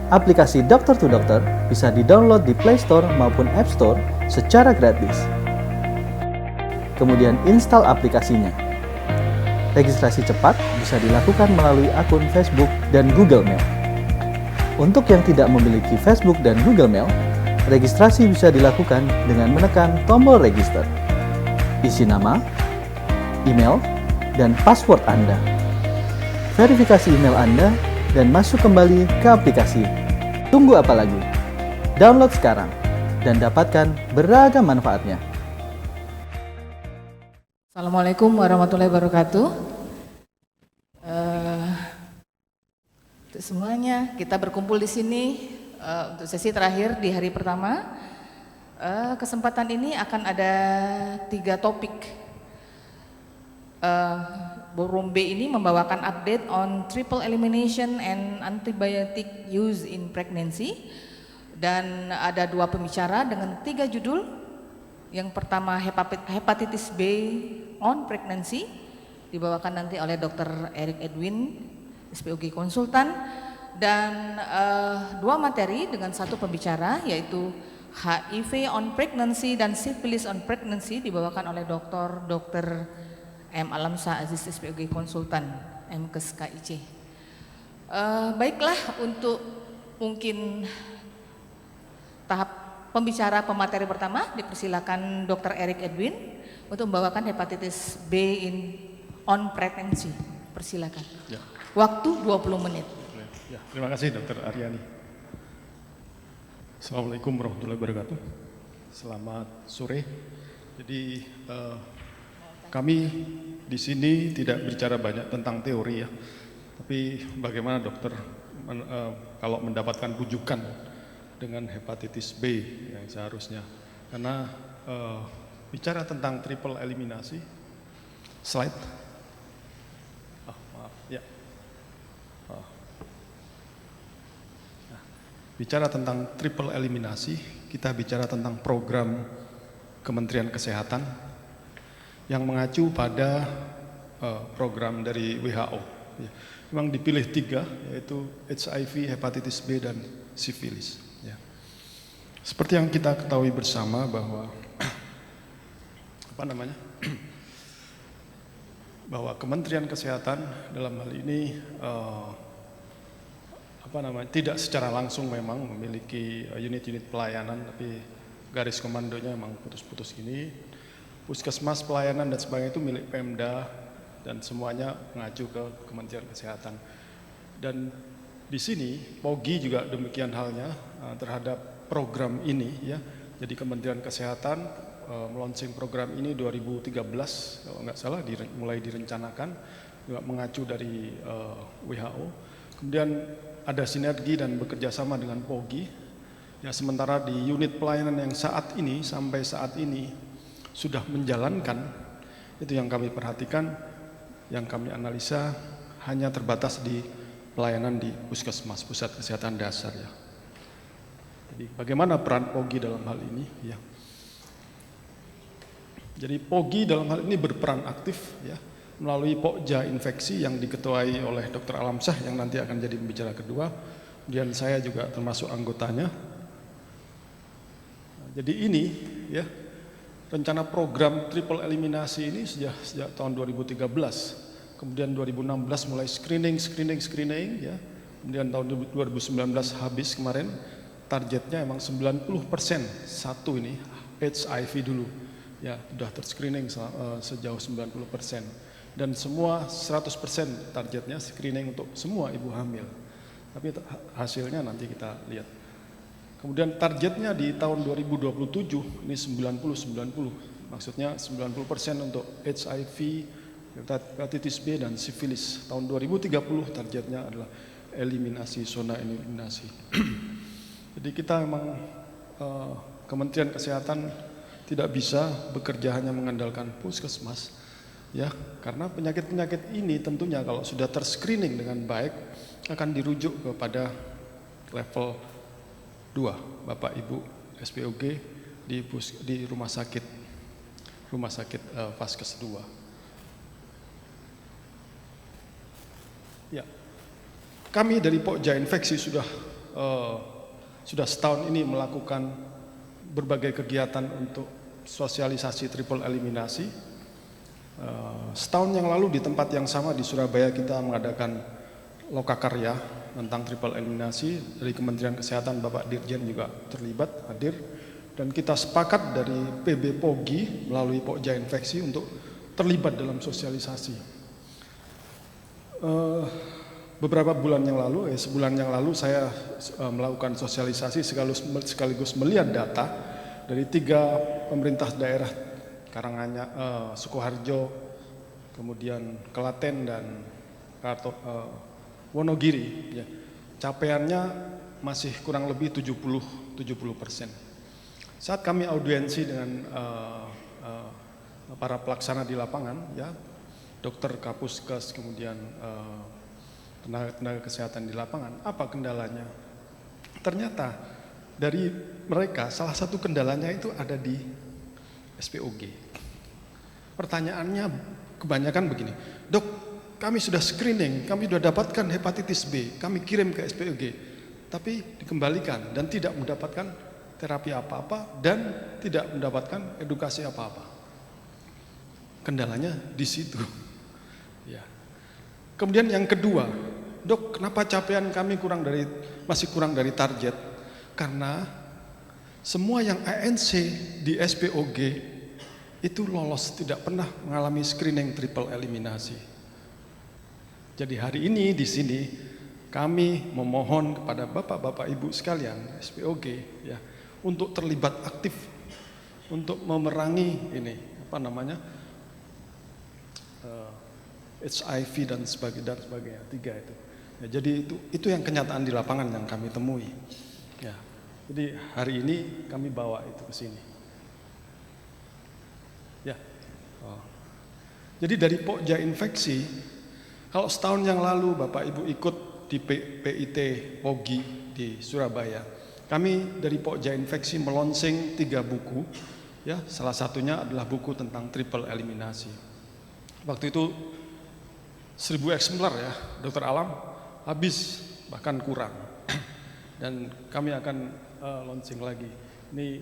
Aplikasi Dokter to Dokter bisa di-download di Play Store maupun App Store secara gratis. Kemudian install aplikasinya. Registrasi cepat bisa dilakukan melalui akun Facebook dan Google Mail. Untuk yang tidak memiliki Facebook dan Google Mail, registrasi bisa dilakukan dengan menekan tombol register. Isi nama, email, dan password Anda. Verifikasi email Anda dan masuk kembali ke aplikasi. Tunggu apa lagi? Download sekarang dan dapatkan beragam manfaatnya. Assalamualaikum warahmatullahi wabarakatuh. Untuk semuanya, kita berkumpul di sini untuk sesi terakhir di hari pertama. Kesempatan ini akan ada 3 topik. Forum B ini membawakan update on triple elimination and antibiotic use in pregnancy, dan ada 2 pembicara dengan 3 judul. Yang pertama hepatitis B on pregnancy, dibawakan nanti oleh Dr. Eric Edwin, SPOG konsultan, dan 2 materi dengan 1 pembicara, yaitu HIV on pregnancy dan syphilis on pregnancy, dibawakan oleh Dr. M. Alamsyah Aziz, SPOG konsultan, MKes KIC. Baiklah, untuk mungkin tahap pembicara pemateri pertama, dipersilakan Dr. Eric Edwin untuk membawakan hepatitis B on pregnancy. Persilakan. Ya. Waktu 20 menit. Ya, terima kasih Dr. Aryani. Assalamualaikum warahmatullahi wabarakatuh. Selamat sore. Jadi kami di sini tidak bicara banyak tentang teori ya, tapi bagaimana dokter kalau mendapatkan rujukan dengan hepatitis B yang seharusnya. Karena bicara tentang triple eliminasi, slide. Maaf ya. Bicara tentang triple eliminasi, kita bicara tentang program Kementerian Kesehatan yang mengacu pada program dari WHO. Ya. Memang dipilih 3, yaitu HIV, hepatitis B, dan sifilis. Ya. Seperti yang kita ketahui bersama bahwa bahwa Kementerian Kesehatan dalam hal ini tidak secara langsung memang memiliki unit-unit pelayanan, tapi garis komandonya memang putus-putus gini. Puskesmas, pelayanan dan sebagainya itu milik Pemda dan semuanya mengacu ke Kementerian Kesehatan. Dan di sini POGI juga demikian halnya terhadap program ini ya. Jadi Kementerian Kesehatan melaunching program ini 2013 kalau nggak salah mulai direncanakan, juga mengacu dari WHO. Kemudian ada sinergi dan bekerja sama dengan POGI. Ya, sementara di unit pelayanan yang saat ini sampai saat ini sudah menjalankan, itu yang kami perhatikan, yang kami analisa hanya terbatas di pelayanan di puskesmas, pusat kesehatan dasar ya. Jadi bagaimana peran POGI dalam hal ini ya. Jadi POGI dalam hal ini berperan aktif ya melalui Pokja infeksi yang diketuai oleh Dr. Alamsyah yang nanti akan jadi pembicara kedua. Kemudian saya juga termasuk anggotanya. Jadi ini ya, rencana program triple eliminasi ini sejak tahun 2013, kemudian 2016 mulai screening ya, kemudian tahun 2019 habis kemarin, targetnya emang 90% satu ini HIV dulu, ya sudah terscreening sejauh 90%, dan semua 100% targetnya screening untuk semua ibu hamil, tapi hasilnya nanti kita lihat. Kemudian targetnya di tahun 2027 ini 90-90, maksudnya 90% untuk HIV, hepatitis B dan sifilis. Tahun 2030 targetnya adalah eliminasi, zona eliminasi. Jadi kita memang Kementerian Kesehatan tidak bisa bekerja hanya mengandalkan puskesmas, ya, karena penyakit-penyakit ini tentunya kalau sudah terscreening dengan baik akan dirujuk kepada level 2, Bapak Ibu SPOG di rumah sakit Vaskes 2. Ya, kami dari Pokja Infeksi sudah sudah setahun ini melakukan berbagai kegiatan untuk sosialisasi triple eliminasi. Setahun yang lalu di tempat yang sama di Surabaya kita mengadakan lokakarya tentang triple eliminasi. Dari Kementerian Kesehatan Bapak Dirjen juga terlibat, hadir. Dan kita sepakat dari PB POGI melalui Pokja Infeksi untuk terlibat dalam sosialisasi. Beberapa bulan yang lalu, sebulan yang lalu saya melakukan sosialisasi sekaligus melihat data dari 3 pemerintah daerah, Karanganyar, Sukoharjo, kemudian Klaten dan Wonogiri. Ya. Capaiannya masih kurang lebih 70%. Saat kami audiensi dengan para pelaksana di lapangan, ya, dokter Kapuskes, kemudian tenaga kesehatan di lapangan, apa kendalanya? Ternyata dari mereka salah satu kendalanya itu ada di SPOG. Pertanyaannya kebanyakan begini, dok, kami sudah screening, kami sudah dapatkan hepatitis B, kami kirim ke SPOG, tapi dikembalikan dan tidak mendapatkan terapi apa-apa dan tidak mendapatkan edukasi apa-apa. Kendalanya di situ. Ya. Kemudian yang kedua, dok, kenapa capaian kami masih kurang dari target? Karena semua yang ANC di SPOG itu lolos, tidak pernah mengalami screening triple eliminasi. Jadi hari ini di sini kami memohon kepada bapak-bapak ibu sekalian SPOG, ya, untuk terlibat aktif untuk memerangi ini HIV dan sebagainya, 3 itu. Ya, jadi itu yang kenyataan di lapangan yang kami temui. Ya, jadi hari ini kami bawa itu ke sini. Ya. Jadi dari Pokja Infeksi, kalau setahun yang lalu Bapak Ibu ikut di PIT POGI di Surabaya, kami dari Pokja Infeksi melonsing 3 buku. Ya, salah satunya adalah buku tentang triple eliminasi. Waktu itu 1000 eksemplar, ya, Dokter Alam, habis bahkan kurang. Dan kami akan launching lagi. Ini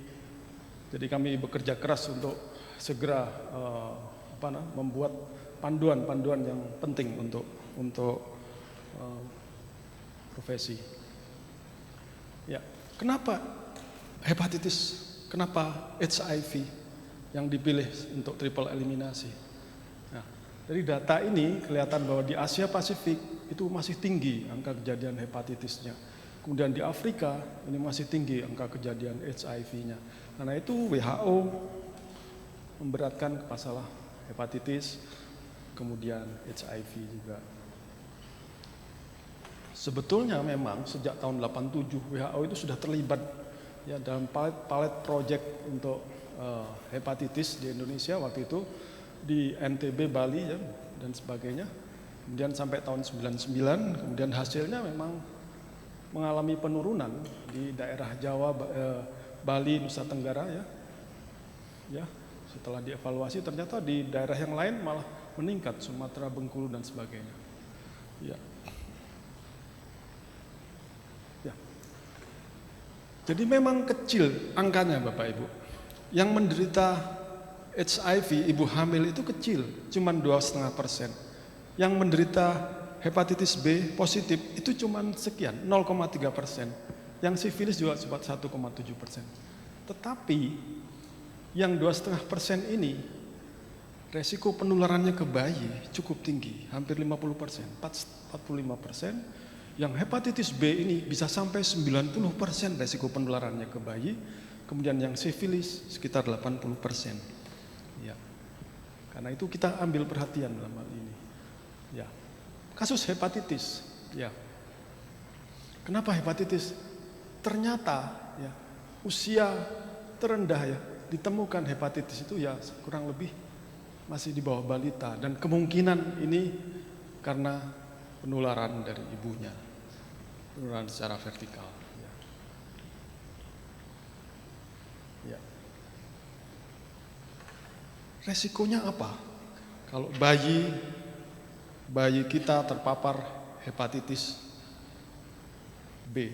jadi kami bekerja keras untuk segera membuat panduan-panduan yang penting untuk profesi. Ya, kenapa hepatitis? Kenapa HIV yang dipilih untuk triple eliminasi? Nah, dari data ini kelihatan bahwa di Asia Pasifik itu masih tinggi angka kejadian hepatitisnya. Kemudian di Afrika ini masih tinggi angka kejadian HIV-nya. Karena itu WHO memberatkan masalah hepatitis, kemudian HIV juga. Sebetulnya memang sejak tahun 87 WHO itu sudah terlibat, ya, dalam palet project untuk hepatitis di Indonesia waktu itu di NTB, Bali, ya, dan sebagainya. Kemudian sampai tahun 99, kemudian hasilnya memang mengalami penurunan di daerah Jawa, Bali, Nusa Tenggara, ya. Ya, setelah dievaluasi ternyata di daerah yang lain malah meningkat, Sumatera, Bengkulu dan sebagainya. Ya. Ya. Jadi memang kecil angkanya Bapak Ibu. Yang menderita HIV ibu hamil itu kecil, cuma 2,5%. Yang menderita hepatitis B positif itu cuma sekian, 0,3%. Yang sifilis juga cuma 1,7%. Tetapi yang 2,5% ini resiko penularannya ke bayi cukup tinggi, hampir 50%, 45%. Yang hepatitis B ini bisa sampai 90% resiko penularannya ke bayi. Kemudian yang sifilis sekitar 80%. Ya. Karena itu kita ambil perhatian dalam hal ini. Ya. Kasus hepatitis, ya. Kenapa hepatitis? Ternyata, ya, usia terendah, ya, ditemukan hepatitis itu, ya, kurang lebih masih di bawah balita, dan kemungkinan ini karena penularan dari ibunya, penularan secara vertikal. Ya. Ya. Resikonya apa? Kalau bayi kita terpapar hepatitis B,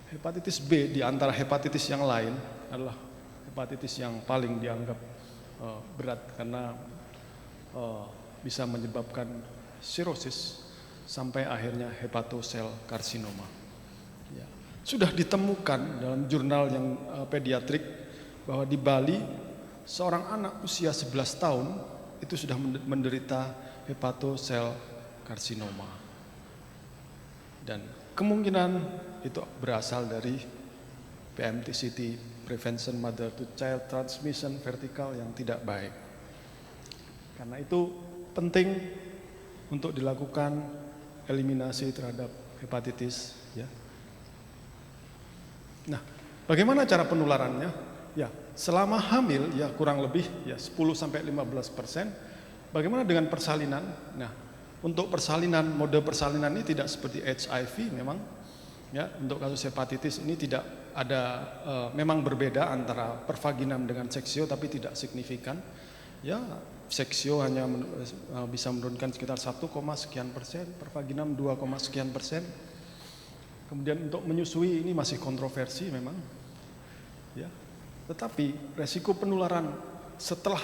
Hepatitis B di antara hepatitis yang lain adalah hepatitis yang paling dianggap berat karena bisa menyebabkan sirosis sampai akhirnya hepatosel karsinoma. Ya. Sudah ditemukan dalam jurnal yang pediatrik bahwa di Bali seorang anak usia 11 tahun itu sudah menderita hepatosel karsinoma. Dan kemungkinan itu berasal dari PMTCT, Prevention Mother to Child Transmission Vertical yang tidak baik. Karena itu penting untuk dilakukan eliminasi terhadap hepatitis. Ya. Nah, bagaimana cara penularannya? Ya, selama hamil ya kurang lebih ya 10-15%. Bagaimana dengan persalinan? Nah, untuk persalinan, mode persalinan ini tidak seperti HIV memang. Ya, untuk kasus hepatitis ini tidak ada, memang berbeda antara pervaginam dengan seksio tapi tidak signifikan. Ya, seksio hanya bisa menurunkan sekitar 1, sekian persen, pervaginam 2, sekian persen. Kemudian untuk menyusui ini masih kontroversi memang. Ya, tetapi resiko penularan setelah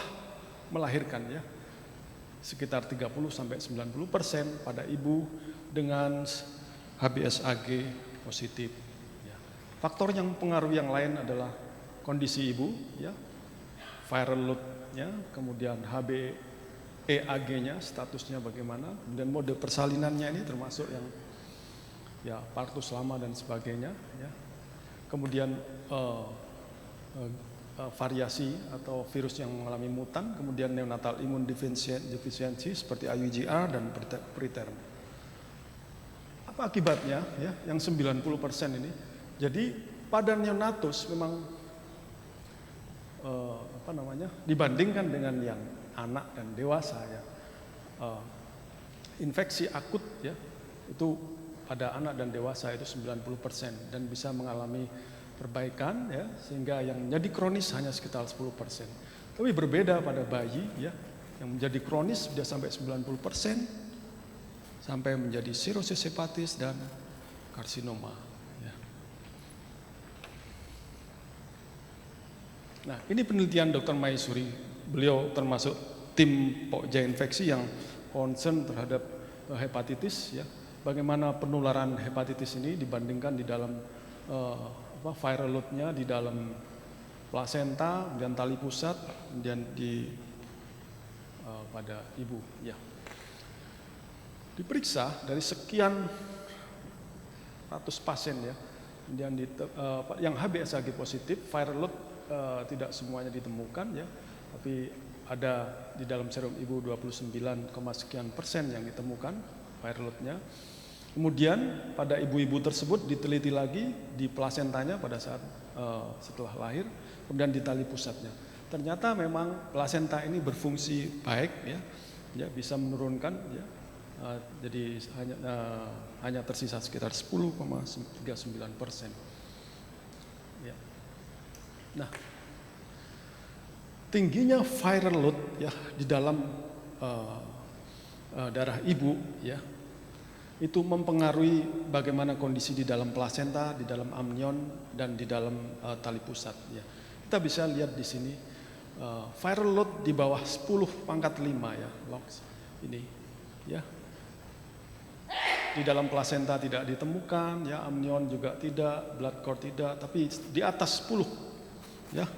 melahirkan ya sekitar 30-90% pada ibu dengan HBsAg positif. Ya. Faktor yang mempengaruhi yang lain adalah kondisi ibu, ya, viral load-nya, kemudian HbEAg-nya, statusnya bagaimana, dan mode persalinannya ini termasuk yang ya partus lama dan sebagainya. Ya. Kemudian variasi atau virus yang mengalami mutan, kemudian neonatal immune deficiency seperti IUGR dan preterm. Apa akibatnya ya yang 90% ini? Jadi pada neonatus memang dibandingkan dengan yang anak dan dewasa ya, infeksi akut ya itu pada anak dan dewasa itu 90% dan bisa mengalami perbaikan ya sehingga yang menjadi kronis hanya sekitar 10%. Tapi berbeda pada bayi ya yang menjadi kronis sudah sampai 90%. Sampai menjadi sirosis hepatis dan karsinoma. Ya. Nah, ini penelitian Dr. Maisuri. Beliau termasuk tim Pokja infeksi yang concern terhadap hepatitis. Ya. Bagaimana penularan hepatitis ini dibandingkan di dalam viral load-nya di dalam plasenta, kemudian tali pusat, kemudian di pada ibu. Ya. Diperiksa dari sekian ratus pasien ya, kemudian yang HBsAg positif, viral load tidak semuanya ditemukan ya, tapi ada di dalam serum ibu 29, sekian persen yang ditemukan viral load-nya. Kemudian pada ibu-ibu tersebut diteliti lagi di plasentanya pada saat setelah lahir, kemudian di tali pusatnya. Ternyata memang plasenta ini berfungsi baik ya bisa menurunkan ya. Jadi hanya tersisa sekitar 10,39%. Ya. Nah, tingginya viral load ya di dalam darah ibu ya itu mempengaruhi bagaimana kondisi di dalam plasenta, di dalam amnion dan di dalam tali pusat. Ya. Kita bisa lihat di sini viral load di bawah 10⁵ ya logs ini ya. Di dalam plasenta tidak ditemukan, ya amnion juga tidak, blood cord tidak, tapi di atas 10, ya,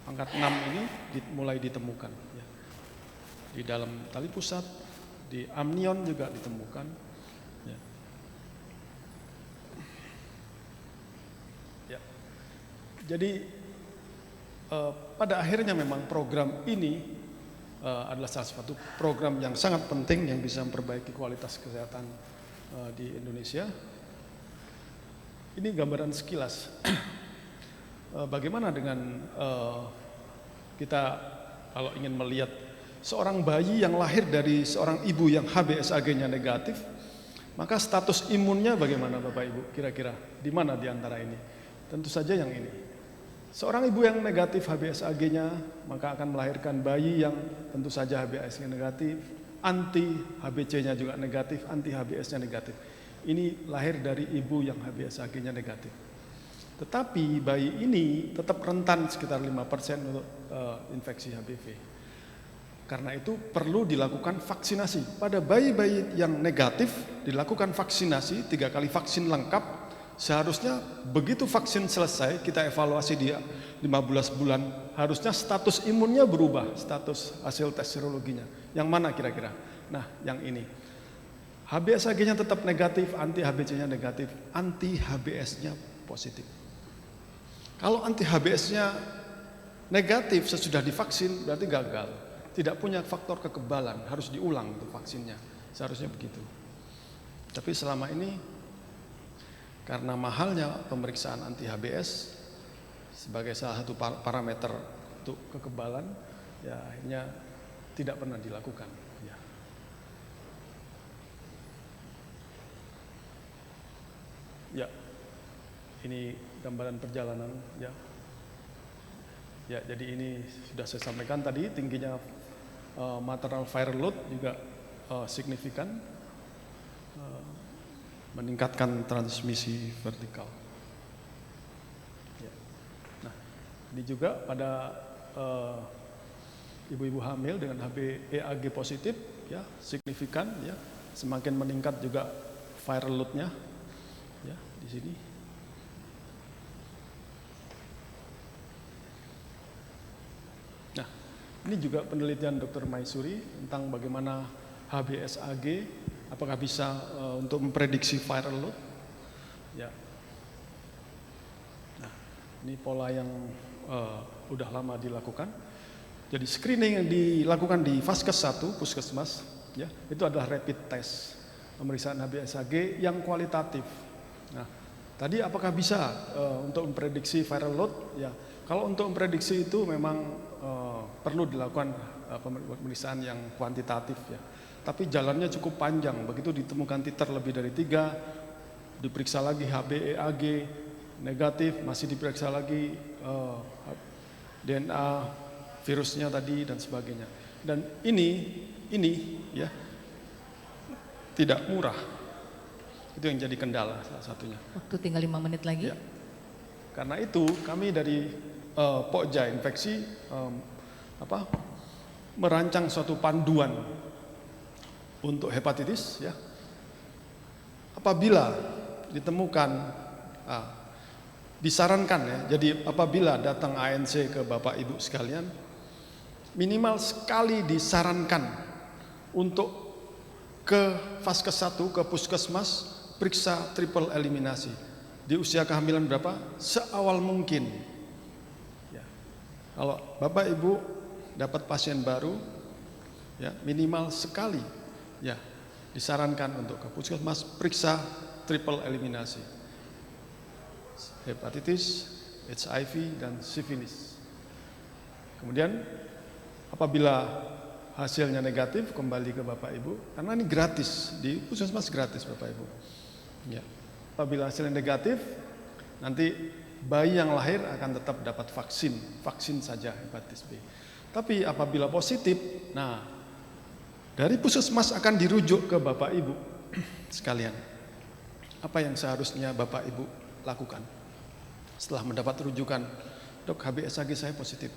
pangkat 6 ini mulai ditemukan. Ya. Di dalam tali pusat, di amnion juga ditemukan. Ya. Ya. Jadi pada akhirnya memang program ini adalah salah satu program yang sangat penting yang bisa memperbaiki kualitas kesehatan di Indonesia. Ini gambaran sekilas. Bagaimana dengan kita kalau ingin melihat seorang bayi yang lahir dari seorang ibu yang HBsAg-nya negatif, maka status imunnya bagaimana Bapak Ibu? Kira-kira di mana di antara ini? Tentu saja yang ini. Seorang ibu yang negatif HBsAg-nya maka akan melahirkan bayi yang tentu saja HBsAg negatif, anti HBC-nya juga negatif, anti HBS-nya negatif. Ini lahir dari ibu yang HBsAg-nya negatif. Tetapi bayi ini tetap rentan sekitar 5% untuk infeksi HBV. Karena itu perlu dilakukan vaksinasi. Pada bayi-bayi yang negatif dilakukan vaksinasi, 3 kali vaksin lengkap. Seharusnya begitu vaksin selesai, kita evaluasi dia 15 bulan, harusnya status imunnya berubah, status hasil tes serologinya. Yang mana kira-kira? Nah, yang ini. HBsAg-nya tetap negatif, anti HBC-nya negatif, anti HBS-nya positif. Kalau anti HBS-nya negatif sesudah divaksin berarti gagal. Tidak punya faktor kekebalan, harus diulang untuk vaksinnya. Seharusnya begitu. Tapi selama ini karena mahalnya pemeriksaan anti HBS sebagai salah satu parameter untuk kekebalan, ya akhirnya tidak pernah dilakukan. Ya, ini gambaran perjalanan. Ya, jadi ini sudah saya sampaikan tadi, tingginya maternal viral load juga signifikan, meningkatkan transmisi vertikal. Ya. Nah, ini juga pada ibu-ibu hamil dengan HBeAg positif, ya signifikan, ya semakin meningkat juga viral load-nya, ya di sini. Nah, ini juga penelitian Dr. Maisuri tentang bagaimana HBsAg apakah bisa untuk memprediksi viral load. Ya. Nah, ini pola yang udah lama dilakukan. Jadi screening yang dilakukan di Vaskes 1 Puskesmas, ya, itu adalah rapid test pemeriksaan HBsAg yang kualitatif. Nah, tadi apakah bisa untuk memprediksi viral load? Ya, kalau untuk memprediksi itu memang perlu dilakukan pemeriksaan yang kuantitatif, ya. Tapi jalannya cukup panjang. Begitu ditemukan titer lebih dari 3, diperiksa lagi HBeAg negatif, masih diperiksa lagi DNA virusnya tadi dan sebagainya. Dan ini ya tidak murah. Itu yang jadi kendala salah satunya. Waktu tinggal 5 menit lagi. Ya. Karena itu kami dari Pokja Infeksi merancang suatu panduan untuk hepatitis, ya. Apabila ditemukan, disarankan, ya. Jadi apabila datang ANC ke Bapak Ibu sekalian, minimal sekali disarankan untuk ke Vaskes 1, ke Puskesmas, periksa triple eliminasi. Di usia kehamilan berapa? Seawal mungkin. Ya. Kalau Bapak Ibu dapat pasien baru, ya minimal sekali, ya disarankan untuk ke Puskesmas periksa triple eliminasi. Hepatitis, HIV, dan sifilis. Kemudian apabila hasilnya negatif kembali ke Bapak Ibu, karena ini gratis, di Puskesmas gratis Bapak Ibu. Ya. Apabila hasilnya negatif, nanti bayi yang lahir akan tetap dapat vaksin saja hepatitis B. Tapi apabila positif, nah dari Puskesmas akan dirujuk ke Bapak Ibu sekalian. Apa yang seharusnya Bapak Ibu lakukan setelah mendapat rujukan, dok HBsAg saya positif.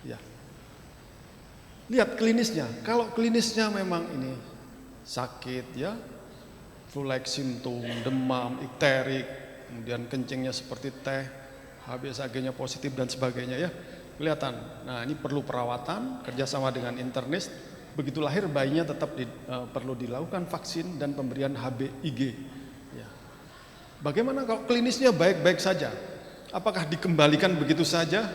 Ya. Lihat klinisnya. Kalau klinisnya memang ini sakit, ya, flu-like simptom, demam, ikterik, kemudian kencingnya seperti teh, HBsAg-nya positif dan sebagainya, ya, kelihatan. Nah, ini perlu perawatan kerjasama dengan internis. Begitu lahir bayinya tetap perlu dilakukan vaksin dan pemberian HBIg. Ya. Bagaimana kalau klinisnya baik-baik saja? Apakah dikembalikan begitu saja?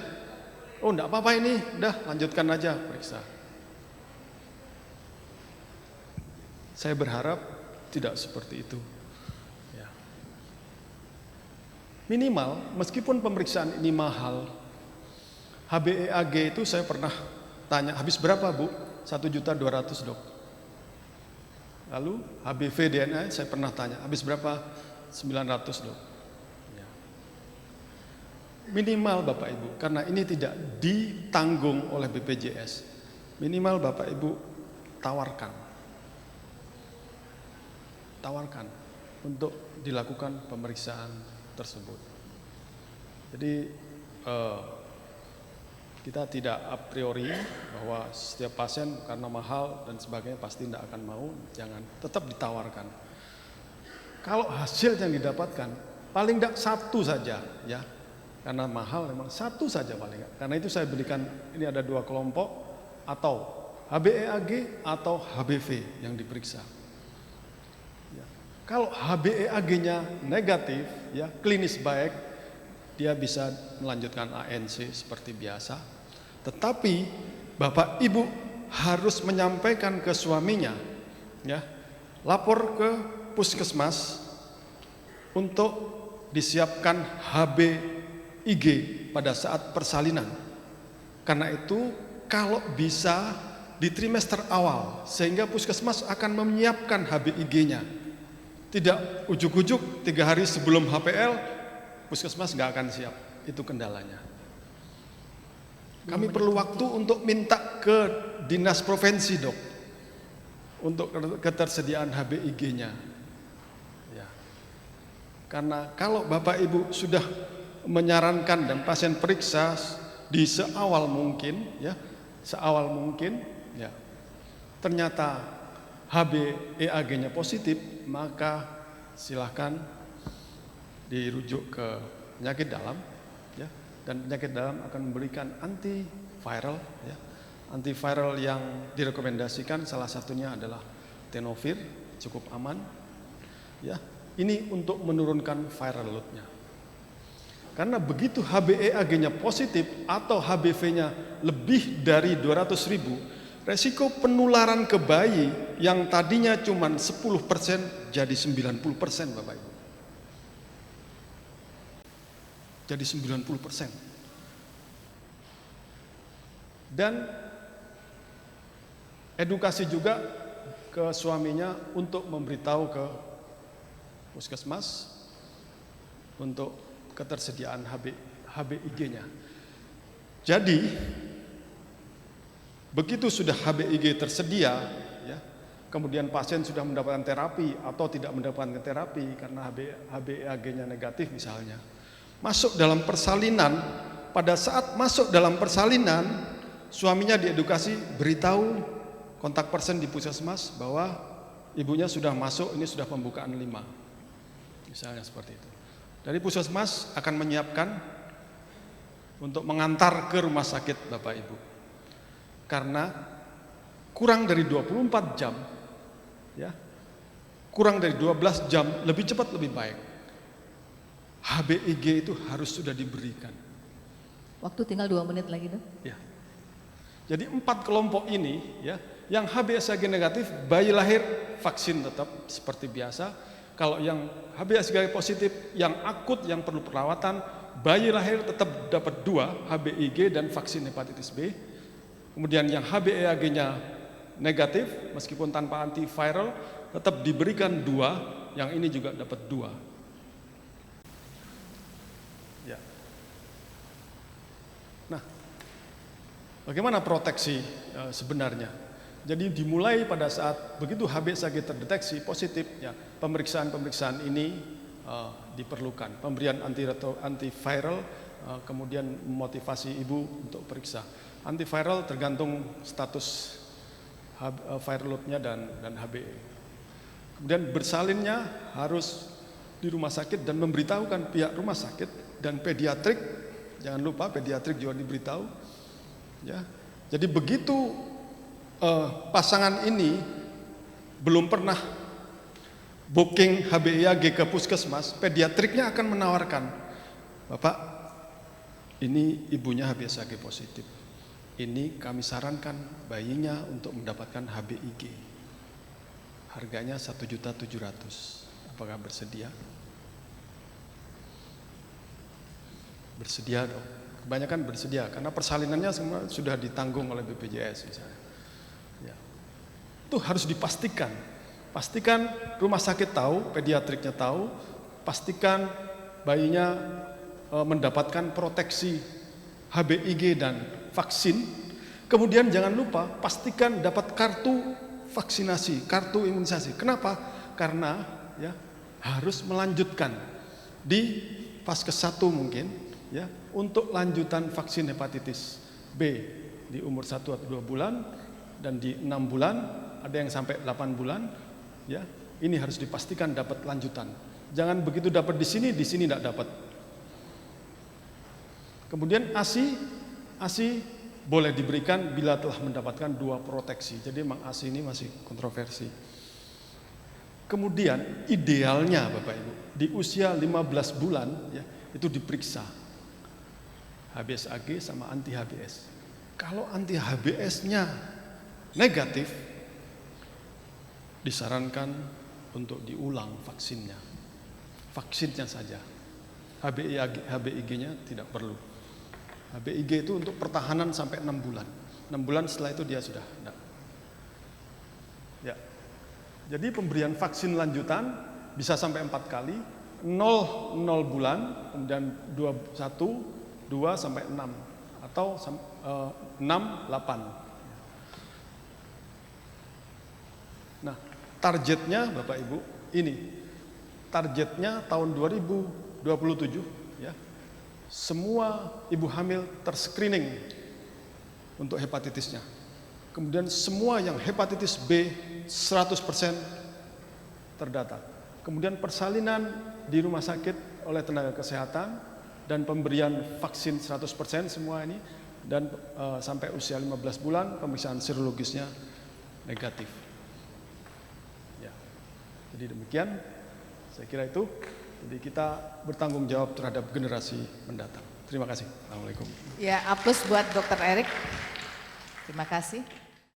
Oh, enggak apa-apa ini, udah lanjutkan aja periksa. Saya berharap tidak seperti itu. Ya. Minimal, meskipun pemeriksaan ini mahal, HBeAg itu saya pernah tanya, habis berapa Bu? 1.200.000 dok. Lalu HBV DNA saya pernah tanya, habis berapa? 900 dok. Ya. Minimal Bapak Ibu, karena ini tidak ditanggung oleh BPJS. minimal Bapak Ibu tawarkan untuk dilakukan pemeriksaan tersebut. Jadi kita tidak a priori bahwa setiap pasien karena mahal dan sebagainya pasti tidak akan mau, jangan, tetap ditawarkan. Kalau hasil yang didapatkan paling tidak satu saja ya, karena mahal memang satu saja paling tidak. Karena itu saya berikan, ini ada 2 kelompok, atau HbEAg atau HbV yang diperiksa. Ya. Kalau HbEAg-nya negatif ya, klinis baik, dia bisa melanjutkan ANC seperti biasa. Tetapi Bapak Ibu harus menyampaikan ke suaminya ya, lapor ke puskesmas untuk disiapkan HbIg pada saat persalinan. Karena itu kalau bisa di trimester awal, sehingga puskesmas akan menyiapkan HbIg-nya. Tidak ujuk-ujuk 3 hari sebelum HPL, puskesmas nggak akan siap. Itu kendalanya. Kami perlu waktu untuk minta ke dinas provinsi, Dok, untuk ketersediaan HbIg-nya. Ya. Karena kalau Bapak Ibu sudah menyarankan dan pasien periksa di seawal mungkin, ya, ya, ternyata HbEAg-nya positif, maka silahkan dirujuk ke penyakit dalam. Dan penyakit dalam akan memberikan antiviral ya. Antiviral yang direkomendasikan salah satunya adalah tenofir, cukup aman ya. Ini untuk menurunkan viral load-nya. Karena begitu HbEAg-nya positif atau HbV-nya lebih dari 200.000, resiko penularan ke bayi yang tadinya cuma 10% jadi 90%, Bapak Ibu. Jadi 90%. Dan edukasi juga ke suaminya untuk memberitahu ke puskesmas untuk ketersediaan HbIg-nya. Jadi begitu sudah HbIg tersedia ya, kemudian pasien sudah mendapatkan terapi atau tidak mendapatkan terapi karena HbEAg-nya negatif misalnya, masuk dalam persalinan, pada saat masuk dalam persalinan, suaminya diedukasi, beritahu kontak person di puskesmas bahwa ibunya sudah masuk, ini sudah pembukaan 5. Misalnya seperti itu. Dari puskesmas akan menyiapkan untuk mengantar ke rumah sakit Bapak Ibu. Karena kurang dari 24 jam, ya, kurang dari 12 jam, lebih cepat lebih baik. HbIg itu harus sudah diberikan. Waktu tinggal 2 menit lagi, Dok. Ya. Jadi 4 kelompok ini ya, yang HbEAg negatif, bayi lahir vaksin tetap seperti biasa. Kalau yang HbEAg positif, yang akut yang perlu perawatan, bayi lahir tetap dapat 2 HbIg dan vaksin hepatitis B. Kemudian yang HbEAg-nya negatif meskipun tanpa antiviral tetap diberikan 2, yang ini juga dapat 2. Ya. Nah, bagaimana proteksi sebenarnya? Jadi dimulai pada saat begitu HbEAg terdeteksi positif, ya, pemeriksaan ini diperlukan. Pemberian antiviral, kemudian memotivasi ibu untuk periksa. Antiviral tergantung status viral load-nya dan HbE. Kemudian bersalinnya harus di rumah sakit dan memberitahukan pihak rumah sakit. Dan pediatrik, jangan lupa pediatrik juga diberitahu. Ya, jadi begitu pasangan ini belum pernah booking HbEAg ke puskesmas, pediatriknya akan menawarkan, Bapak, ini ibunya HbEAg positif. Ini kami sarankan bayinya untuk mendapatkan HbIg. Harganya 1.700.000. Apakah bersedia? Bersedia dong. Kebanyakan bersedia karena persalinannya semua sudah ditanggung oleh BPJS misalnya. Ya. Itu harus dipastikan. Pastikan rumah sakit tahu, pediatriknya tahu, pastikan bayinya mendapatkan proteksi HbIg dan vaksin Kemudian jangan lupa pastikan dapat kartu vaksinasi, kartu imunisasi. Kenapa? Karena ya harus melanjutkan di Vaskes 1 mungkin ya untuk lanjutan vaksin hepatitis B di umur 1 atau 2 bulan dan di 6 bulan, ada yang sampai 8 bulan ya. Ini harus dipastikan dapat lanjutan. Jangan begitu dapat di sini tidak dapat. Kemudian ASI boleh diberikan bila telah mendapatkan 2 proteksi. Jadi memang ASI ini masih kontroversi. Kemudian idealnya Bapak Ibu, di usia 15 bulan ya, itu diperiksa HBsAg sama anti HBs. Kalau anti HBs-nya negatif, disarankan untuk diulang vaksinnya. Vaksinnya saja. HBIG-nya tidak perlu. HBIG itu untuk pertahanan sampai 6 bulan. 6 bulan setelah itu dia sudah enggak. Ya. Jadi pemberian vaksin lanjutan bisa sampai 4 kali, 0 bulan, kemudian 1, 2 sampai 6 atau 6, 8. Nah, targetnya Bapak Ibu ini. Targetnya tahun 2027 ya. Semua ibu hamil terscreening untuk hepatitisnya. Kemudian semua yang hepatitis B 100% terdata. Kemudian persalinan di rumah sakit oleh tenaga kesehatan dan pemberian vaksin 100% semua ini dan sampai usia 15 bulan pemeriksaan serologisnya negatif. Ya. Jadi demikian, saya kira itu. Jadi kita bertanggung jawab terhadap generasi mendatang. Terima kasih. Assalamualaikum. Ya, aplaus buat Dr. Erik. Terima kasih.